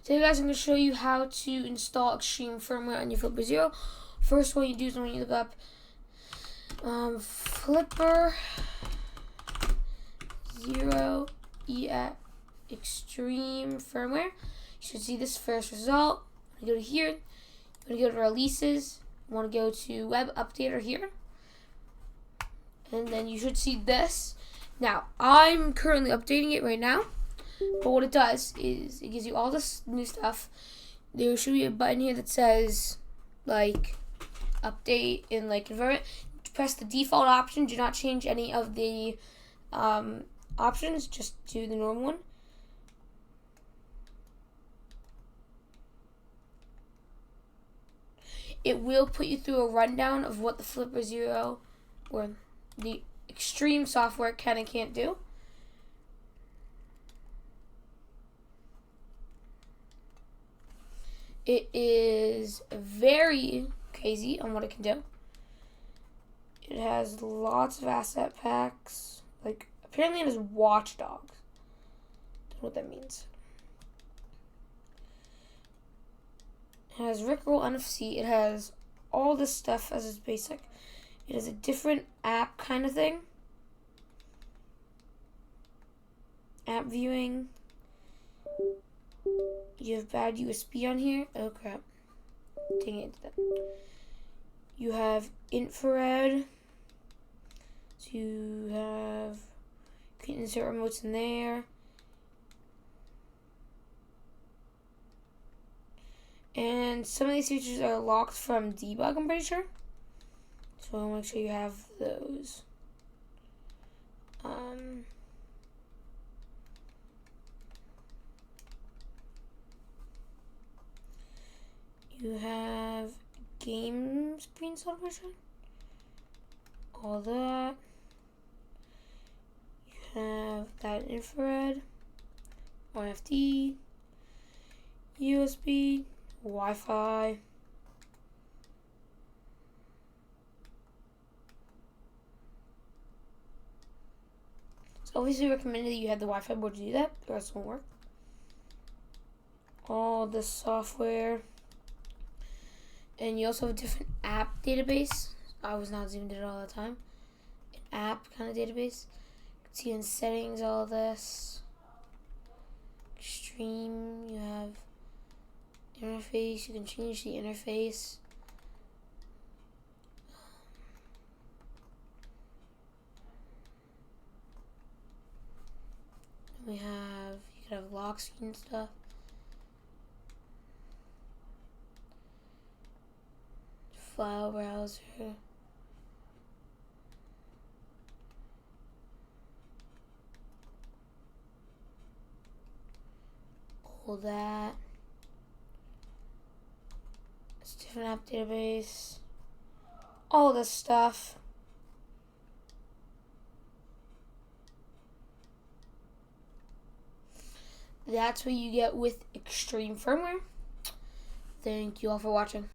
Today guys, I'm going to show you how to install extreme firmware on your Flipper Zero. First, what you do is when you look up Flipper Zero extreme firmware, you should see this first result. You go to here, you want to go to releases, you want to go to web updater here, and then you should see this. Now, I'm currently updating it right now. But what it does is it gives you all this new stuff. There should be a button here that says like update and like convert it. Press the default option. Do not change any of the options. Just do the normal one. It will put you through a rundown of what the Flipper Zero or the extreme software can and can't do. It is very crazy on what it can do. It has lots of asset packs. Like, apparently it has watchdogs. Don't know what that means. It has Rickroll NFC. It has all this stuff as its basic. It has a different app kind of thing. App viewing. You have bad USB on here. Oh crap. Dang it. You have infrared. So you can insert remotes in there. And some of these features are locked from debug, I'm pretty sure. So I'll make sure you have those. You have game screen celebration, all that. You have that infrared, RFD, USB, Wi-Fi. It's obviously recommended that you have the Wi-Fi board to do that, or else it won't work. All the software. And you also have a different app database. I was not zoomed in all the time. An app kind of database. You can see in settings all this. Extreme, you have interface. You can change the interface. You could have lock screen stuff. File browser. All that. It's a different app database. All this stuff. That's what you get with extreme firmware. Thank you all for watching.